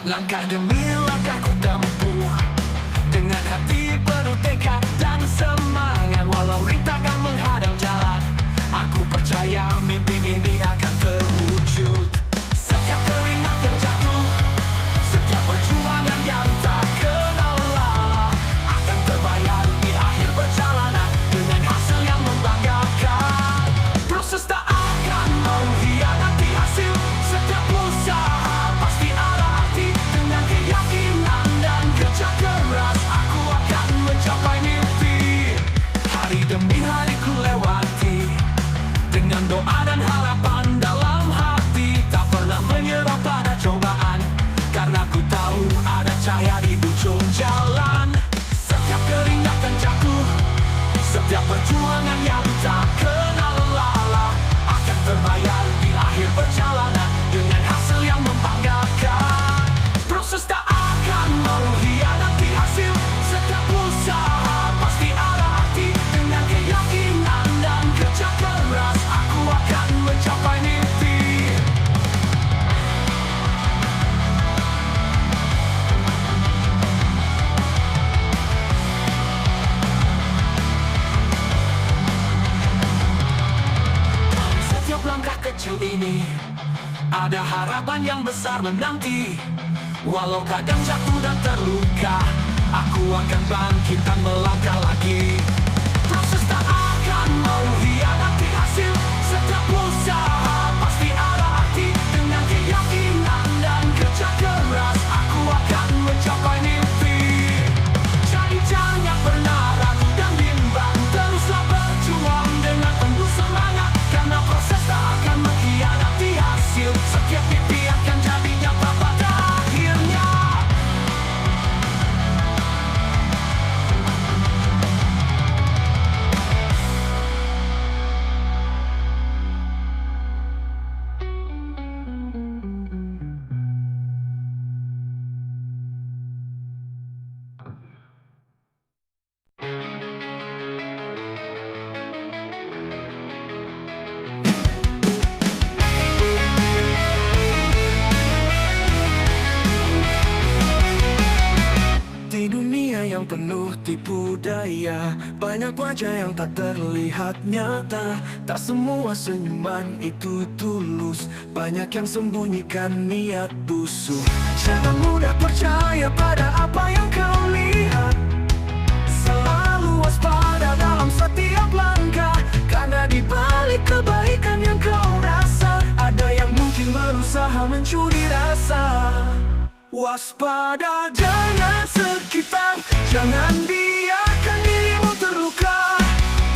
Langkah demi langkah ku tempuh dengan hati penuh tekad dan semangat. Walau rintangan menghadang jalan, aku percaya mimpi ini akan terwujud. Setiap keringat terjatuh, setiap perjuangan yang tak kenal lelah akan terbayar di akhir perjalanan dengan hasil yang membanggakan. Proses tak akan mengkhianati hasil, setiap usaha pasti ada arti. Dengan keyakinan dan kerja keras, aku akan mencapai mimpi. Hari demi hari ku lewati dengan doa dan harapan dalam hati. Tak pernah menyerah pada cobaan, karena ku tahu ada cahaya di ujung jalan. Setiap keringat dan jatuh, setiap perjuangan yang tak kenal lelah akan terbayar di akhir perjalanan dengan hasil yang membanggakan. Proses tak akan mengkhianati hasil, setiap usaha pasti ada arti. Dengan keyakinan dan kerja keras, aku akan mencapai mimpi. Setiap langkah kecil ini ada harapan yang besar menanti. Walau kadang jatuh dan terluka, aku akan bangkit dan melangkah lagi. Proses tak akan mengkhianati hasil, setiap usaha pasti ada arti. Dengan keyakinan dan kerja keras, aku akan mencapai mimpi. Jadi jangan pernah ragu dan bimbang, teruslah berjuang dengan penuh semangat. Karena proses tak akan mengkhianati hasil, setiap mimpi akan jadi nyata pada akhirnya. Di dunia yang penuh tipu daya, banyak wajah yang tak terlihat nyata. Tak semua senyuman itu tulus, banyak yang sembunyikan niat busuk. Jangan mudah percaya pada apa yang kau lihat, selalu waspada dalam setiap langkah. Karena di balik kebaikan yang kau rasa, ada yang mungkin berusaha mencuri rasa. Waspada dengan sekitar, jangan biarkan dirimu terluka.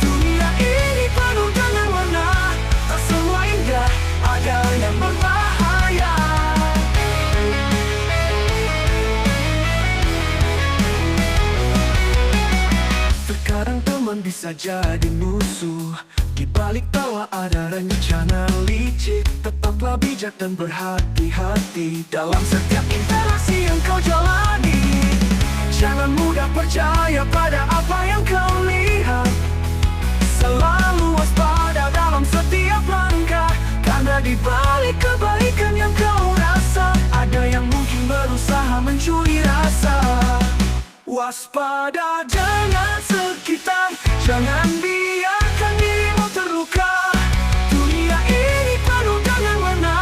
Dunia ini penuh dengan warna, tak semua indah, ada yang berbahaya. Terkadang teman bisa jadi musuh, di balik tawa ada rencana licik. Tetaplah bijak dan berhati-hati dalam setiap interaksi yang kau jalani. Jangan mudah percaya pada apa yang kau lihat, selalu waspada dalam setiap langkah. Karena di balik kebaikan yang kau rasa, ada yang mungkin berusaha mencuri rasa. Waspada dengan sekitar, jangan biarkan dirimu terluka. Dunia ini penuh dengan warna,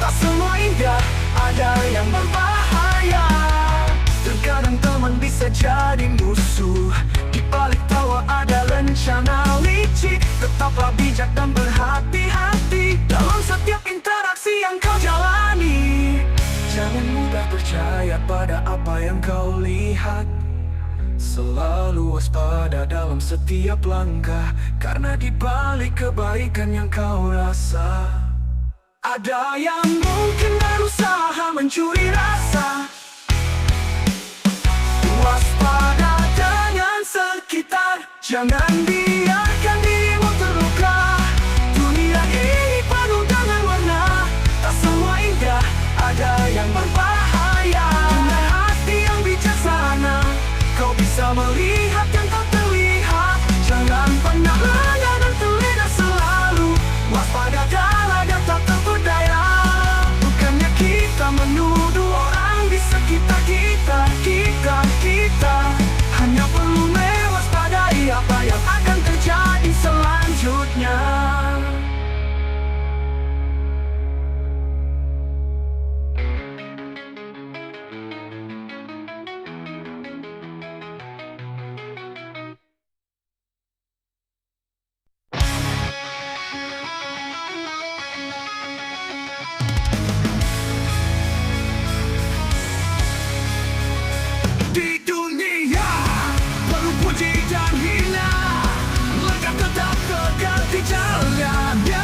tak semua indah, ada yang berbahaya. Terkadang teman bisa jadi musuh, di balik tawa ada rencana licik. Tetaplah bijak dan berhati-hati dalam setiap interaksi yang kau jalani. Jangan mudah percaya pada apa yang kau lihat, selalu waspada dalam setiap langkah. Karena di balik kebaikan yang kau rasa, ada yang mungkin berusaha mencuri rasa. Waspada dengan sekitar, Jangan biarkan dirimu terluka. Dunia ini penuh dengan warna, tak semua indah, ada yang berbahaya. Dengan hati yang bijaksana, kau bisa melihat yang tak terlihat. Jangan pernah lengah dan terlena selalu waspada dalam yang tak terperdaya. Bukannya kita menuduh orang di sekitar kita hanya perlu mewaspadai apa yang akan terjadi selanjutnya. Di dunia penuh puji dan hina, langkah tetap tegak di jalannya.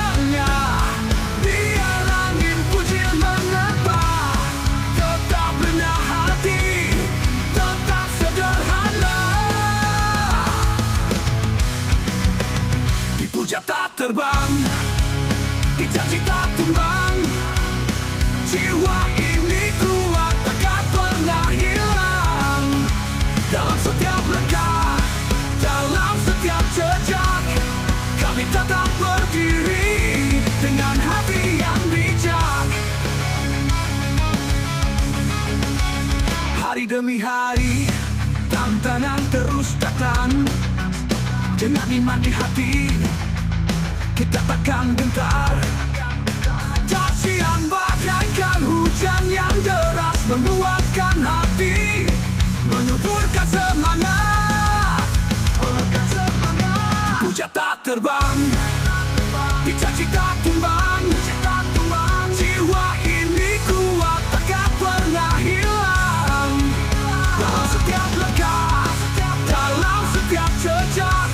Biar angin pujian menerpa, tetap rendah hati, tetap sederhana. Dipuja tak terbang, dicaci tak tumbang. Jiwa ini kuat, takkan pernah hilang. Dalam setiap langkah, dalam setiap jejak, kami tetap berdiri dengan hati yang bijak. Hari demi hari, tantangan terus datang. Dengan iman di hati, kita takkan gentar. Cacian bagaikan hujan yang deras, menguatkan hati, menyuburkan semangat. Puja tak terbang, dicaci tak tumbang. Jiwa ini kuat, takkan pernah hilang. Dalam setiap langkah, dalam setiap jejak,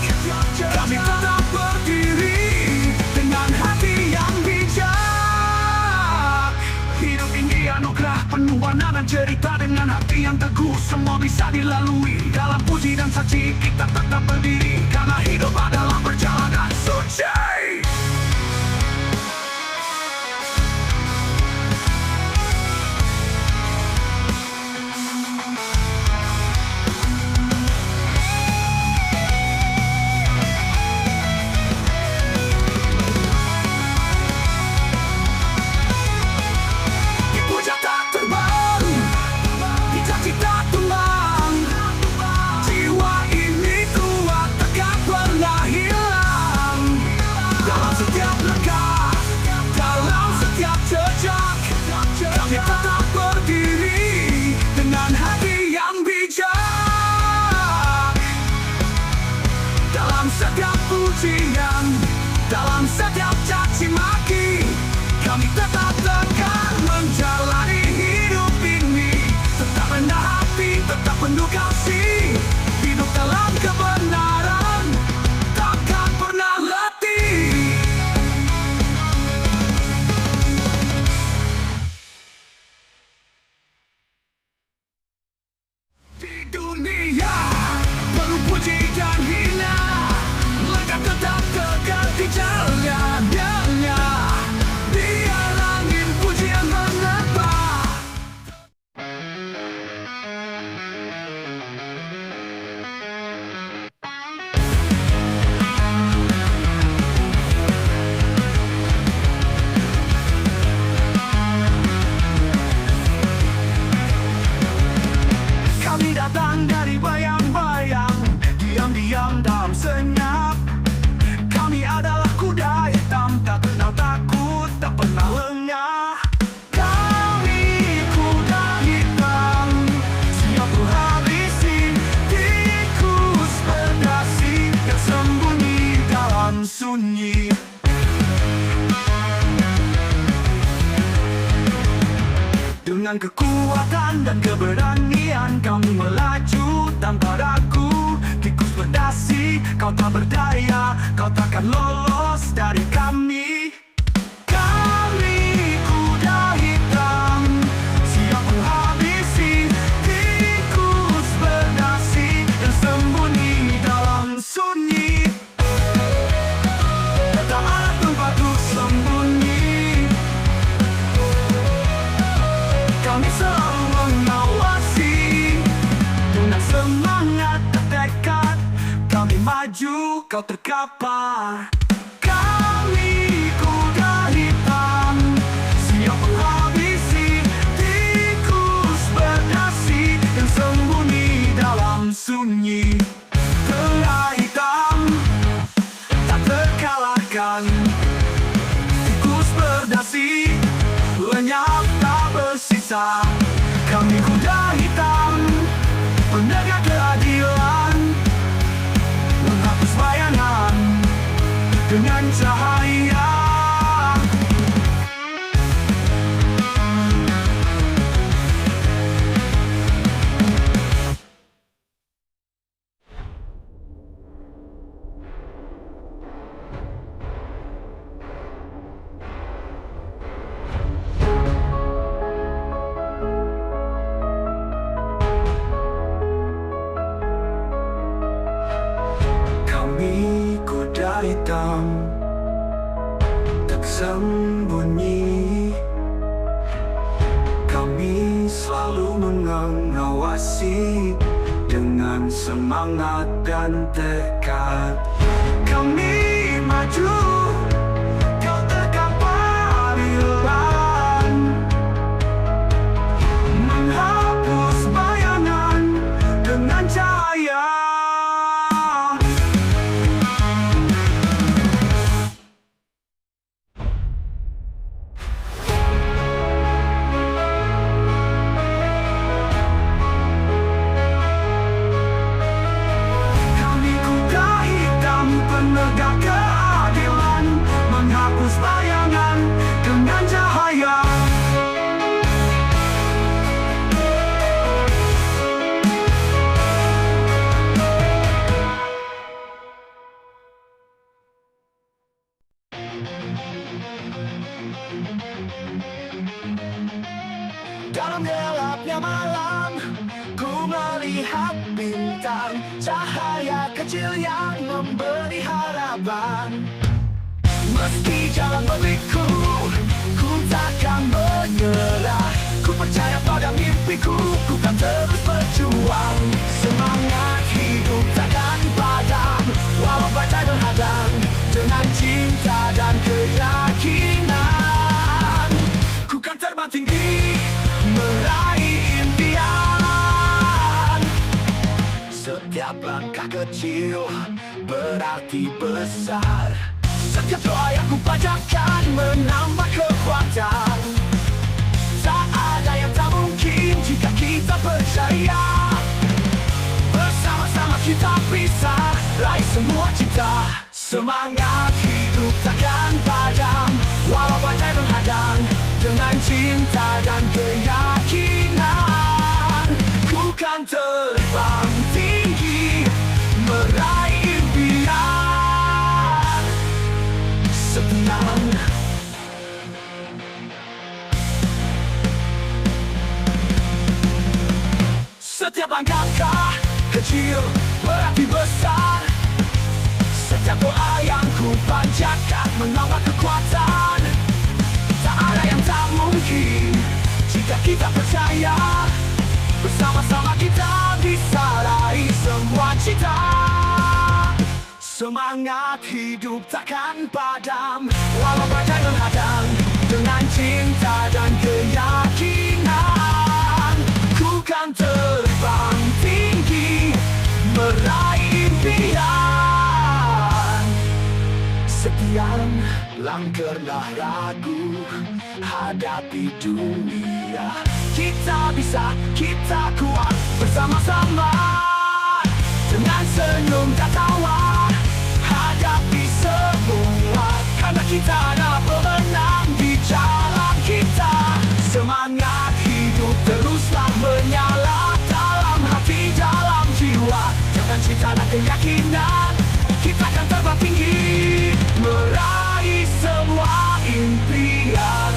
kami tetap berdiri dengan hati yang bijak. Hidup ini anugerah penuh warna dan cerita. Dengan hati yang teguh, semua bisa dilalui. Dalam puji dan saksi, kita tetap berdiri, karena hidup adalah perjalanan suci. Dipuja tak terbang, dicaci tak tumbang. Jiwa ini kuat, takkan pernah hilang. Dalam setiap langkah, dalam setiap jejak, kami tetap berdiri dengan hati yang bijak. Dalam setiap pujian, dalam setiap caci maki, kami tetap tegar menjalani hidup ini. Tetap rendah hati, tetap penuh kasih, hidup dalam kebenaran, takkan pernah letih. Di dunia penuh puji dan hina, langkah tetap tegak di jalannya. Biar angin pujian menerpa. Kami datang dari bayang-bayang, diam-diam dalam senyap. Kami adalah kuda hitam, tak kenal takut, tak pernah lengah. Kami kuda hitam, siap menghabisi tikus berdasi yang sembunyi dalam sunyi. Dengan kekuatan dan keberanian, kami melaju tanpa ragu. Tikus berdasi, kau tak berdaya, kau takkan lolos dari kami. Kami kuda hitam, siap menghabisi tikus berdasi yang sembunyi dalam sunyi. semangat dan tekad. Kami maju, kau terkapar. Kami kuda hitam, siap menghabisi tikus berdasi yang sembunyi dalam sunyi. Kuda hitam tak terkalahkan, tikus berdasi lenyap tak bersisa. Kami kuda hitam, penegak keadilan, menghapus bayangan dengan cahaya. Kami kuda hitam tak sembunyi. Kami selalu mengawasi dengan semangat dan tekad. Kami maju, kau terkapar hilang, menghapus bayangan dengan cahaya. Penegak keadilan, menghapus bayangan dengan cahaya. Dalam gelapnya malam, ku melihat bintang, cahaya kecil yang memberi harapan. Meski jalan berliku, ku takkan menyerah. Ku percaya pada mimpiku, ku kan terus berjuang. Semangat hidup takkan padam, walau badai menghadang. Dengan cinta dan keyakinan, ku kan terbang tinggi, meraih impian. Setiap langkah kecil berarti besar. Setiap doa yang ku panjatkan menambah kekuatan. Tak ada yang tak mungkin jika kita percaya. Bersama-sama kita bisa raih semua cita. Semangat hidup takkan padam, walau badai menghadang. Dengan cinta dan keyakinan, ku kan terbang tinggi, meraih impian. Setenang setiap langkah kecil berarti besar. Setiap doa yang ku panjatkan menambah kekuatan. Tak ada yang tak mungkin jika kita percaya. Bersama-sama kita bisa raih semua cita. Semangat hidup takkan padam, walau badai menghadang. Dengan cinta dan keyakinan, ku kan terbang tinggi, meraih impian. Sekian langkahlah ragu, hadapi dunia. Kita bisa, kita kuat bersama-sama. Dengan senyum dan tawa, hadapi semua. Karena kita ada pemenang di jalan kita. Semangat hidup teruslah menyala dalam hati, dalam jiwa. Jangan cinta dan keyakinan, kita akan terbang tinggi, meraih semua impian.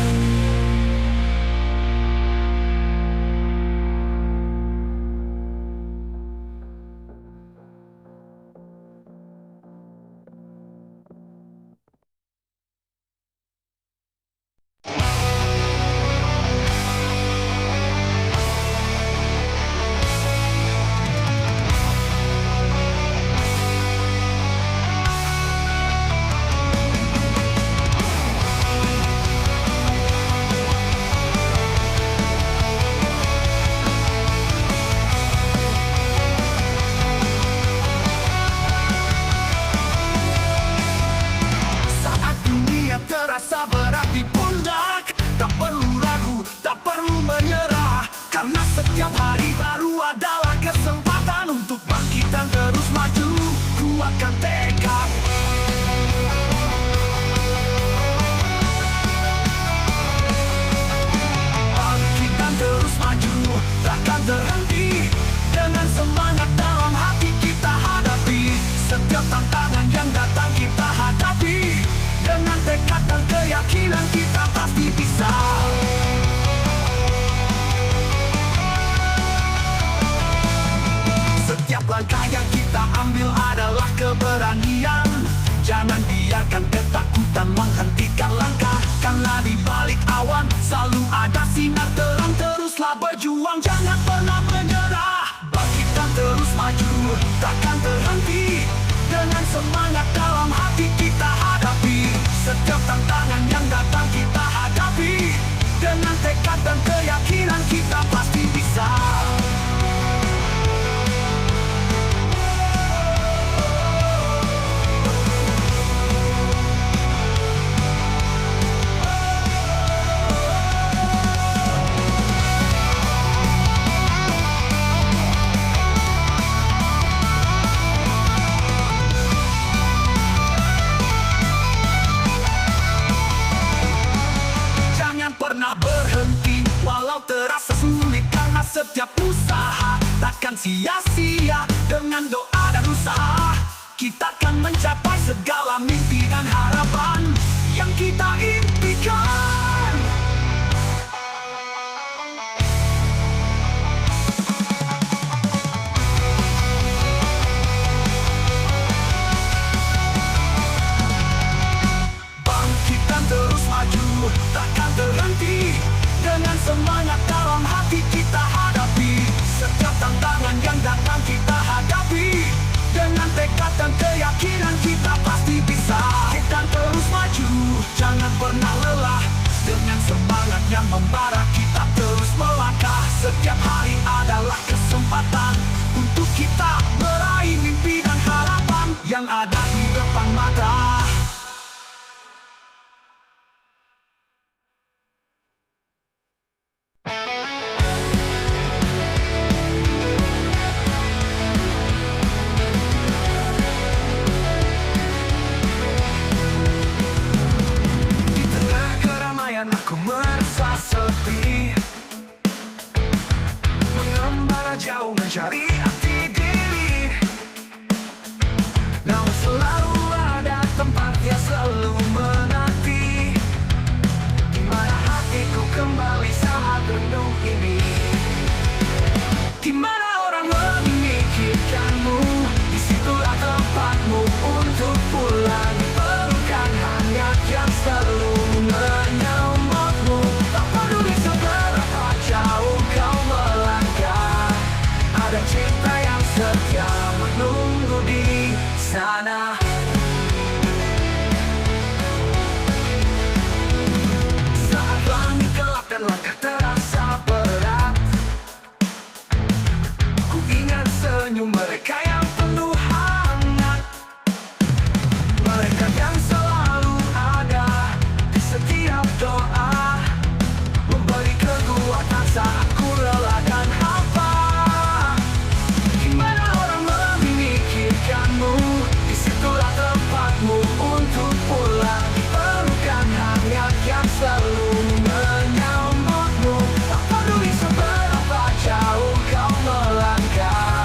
langkah yang kita ambil adalah keberanian. Jangan biarkan ketakutan menghentikan langkah, karena di balik awan selalu ada sinar terang. Teruslah berjuang, jangan pernah menyerah. Bangkitkan terus maju, takkan terhenti. Dengan semangat dalam hati kita hadapi setiap tantangan yang datang, kita hadapi dengan tekad dan keyakinan, kita pasti bisa. Pernah berhenti walau terasa sulit, karena setiap usaha takkan sia-sia. Dengan doa dan usaha kita akan mencapai segala mimpi dan harapan yang kita impikan. Bangkitkan terus maju, takkan terhenti. Dengan semangat dalam hati kita hadapi setiap tantangan yang datang, kita hadapi dengan tekad dan keyakinan, kita pasti bisa. Kita terus maju, jangan pernah lelah. Dengan semangat yang membara kita terus melangkah. Setiap hari adalah kesempatan untuk kita meraih mimpi dan harapan yang ada di depan mata. Aku merasa sepi, mengembara jauh mencari arti diri. Namun selalu ada tempat yang selalu menanti, di mana hatiku kembali saat renung ini. Di mana orang memikirkanmu, disitulah tempatmu untuk pulang. Pelukan hangat yang selalu menyambutmu, tak peduli seberapa jauh kau melangkah. Ada cinta yang setia menunggu di sana. Saat langit gelap dan langkah terasa berat, ku ingat senyum mereka yang penuh hangat. Mereka yang selalu ada di setiap doa, memberi kekuatan saat ku lelah dan hampa. Di mana orang memikirkanmu, disitulah tempatmu untuk pulang. Pelukan hangat yang selalu menyambutmu, tak peduli seberapa jauh kau melangkah.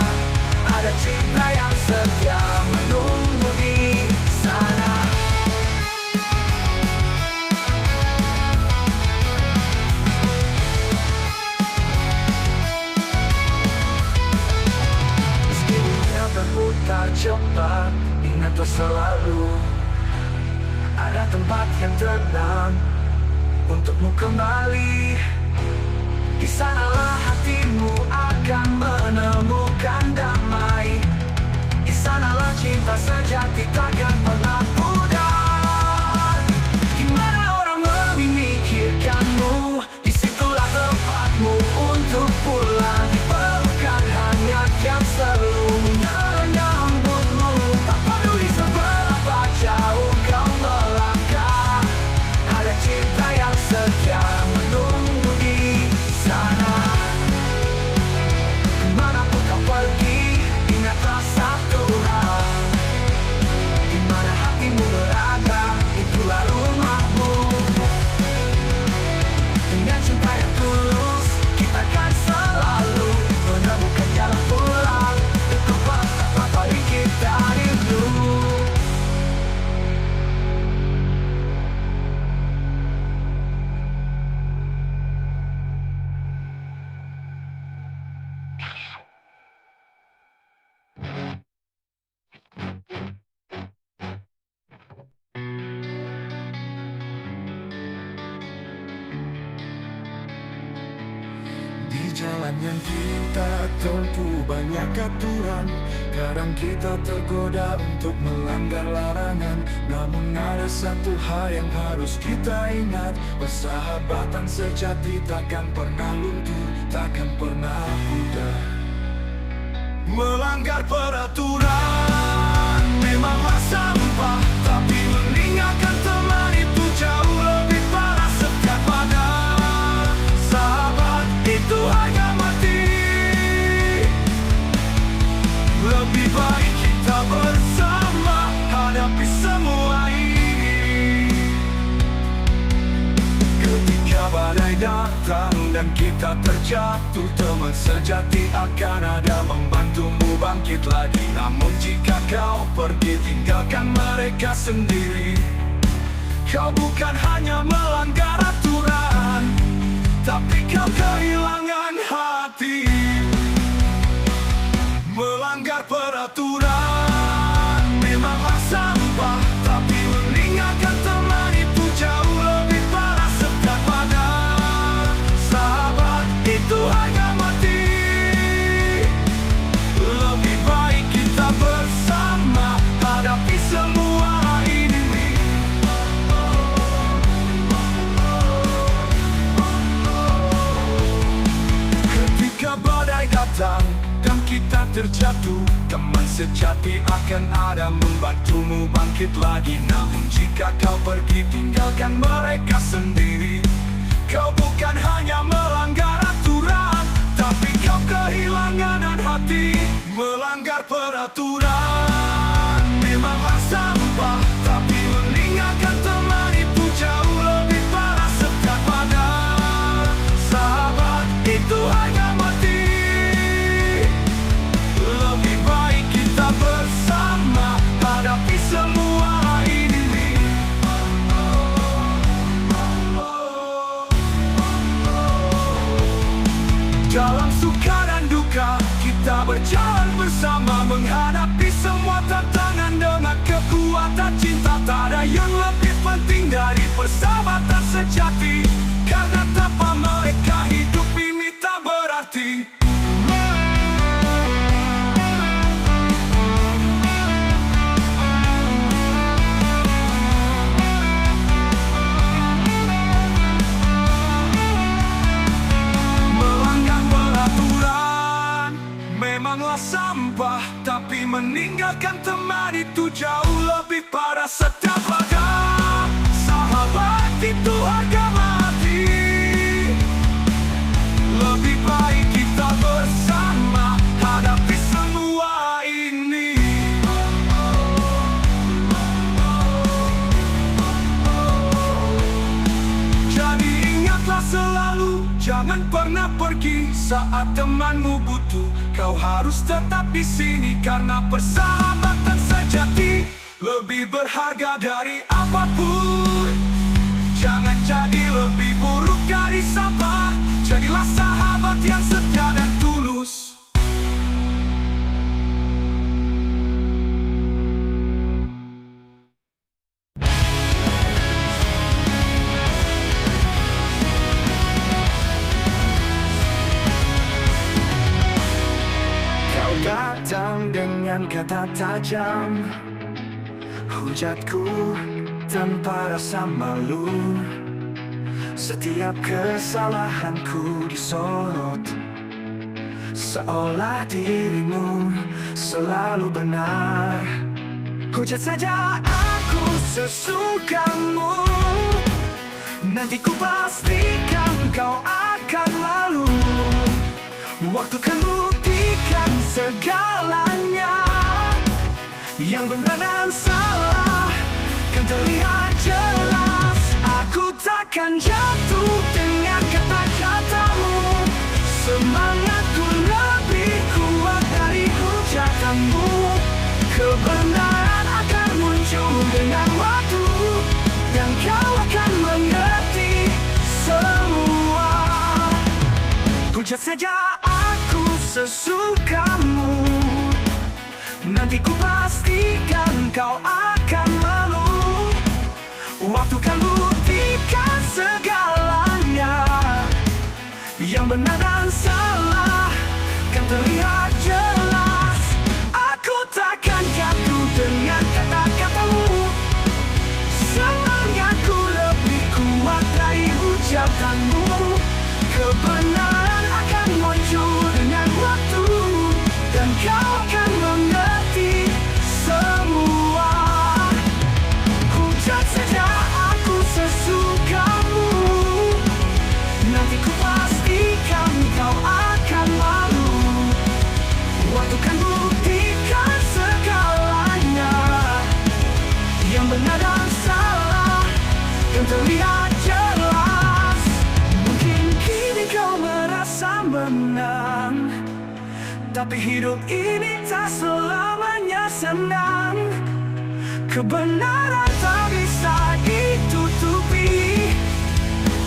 Ada cinta yang setia menunggu di sana. Meski dunia berputar cepat, ingatlah selalu ada tempat yang tenang untukmu kembali. Di sanalah hatimu akan menemukan damai. Di sanalah cinta sejati takkan pernah pudar. Di mana orang memikirkanmu, disitulah tempatmu untuk pulang. Pelukan hangat yang selalu menyambutmu, tak peduli seberapa jauh kau melangkah. Ada cinta yang setia menunggu di sana. Kemanapun kau pergi, jalan yang kita tempuh banyak aturan. Kadang kita tergoda untuk melanggar larangan. Namun ada satu hal yang harus kita ingat, persahabatan sejati takkan pernah luntur, takkan pernah pudar. Melanggar peraturan memanglah sampah, tapi meninggalkan teman itu jauh lebih parah. Setiap pada sahabat itu harga mati. Lebih baik kita bersama hadapi semua ini. Ketika badai datang dan kita terjatuh, teman sejati akan ada membantumu bangkit lagi. Namun jika kau pergi tinggalkan mereka sendiri, kau bukan hanya melanggar aturan, tapi kau kehilangan hati. Melanggar peraturan memanglah sampah, tapi meninggalkan teman itu jauh lebih parah. Setiap pada sahabat itu harga mati. Lebih baik kita bersama hadapi semua ini. Ketika badai datang dan kita terjatuh, teman sejati akan ada membantumu bangkit lagi. Namun jika kau pergi tinggalkan mereka sendiri, kau bukan hanya melanggar aturan, tapi kau kehilangan hati. Melanggar peraturan memanglah sampah, tapi meninggalkan teman itu jauh lebih parah. Setiap pada sahabat itu harga mati. Lebih baik kita bersama hadapi semua ini. Dalam suka dan duka kita berjalan bersama, menghadapi semua tantangan dengan kekuatan cinta. Tak ada yang lebih penting dari persahabatan sejati, karena tanpa mereka hidup ini tak berarti. Memanglah sampah, tapi meninggalkan teman itu jauh lebih parah. Setiap pada sahabat itu harga mati. Lebih baik kita bersama hadapi semua ini. Jadi ingatlah selalu, jangan pernah pergi saat temanmu butuh. Kau harus tetap di sini, karena persahabatan sejati lebih berharga dari apapun. Jangan jadi lebih buruk dari sahabat, jadilah sahabat yang setia dan tulus. Datang dengan kata tajam, hujatku tanpa rasa malu. Setiap kesalahanku disorot, seolah dirimu selalu benar. Hujat saja aku sesukamu, nanti ku pastikan kau akan lalu. Waktu kan buktikan segalanya, yang benar dan salah kan terlihat jelas. Aku takkan jatuh dengan kata-katamu, semangatku lebih kuat dari hujatanmu. Kebenaran akan muncul dengan waktu, dan kau akan mengerti semua. Hujat saja aku sesukamu, nanti ku pastikan kau akan malu. Waktu kan buktikan segalanya, yang benar dan salah Tapi hidup ini tak selamanya senang. Kebenaran tak bisa ditutupi,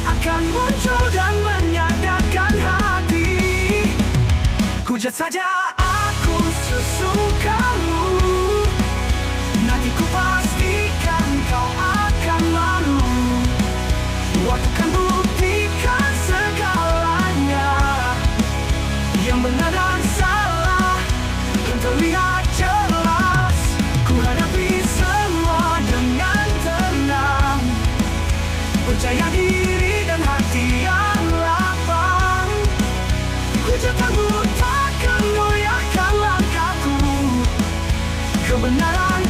akan muncul dan menyadarkan hati. Hujat saja aku susukanmu, nanti ku pastikan kau akan malu. Waktu kan buktikan segalanya, yang benar dan salah yang terlihat jelas. Ku hadapi semua dengan tenang, percaya diri dan hati yang lapang. Hujatanmu takkan goyahkan langkahku, kebenaran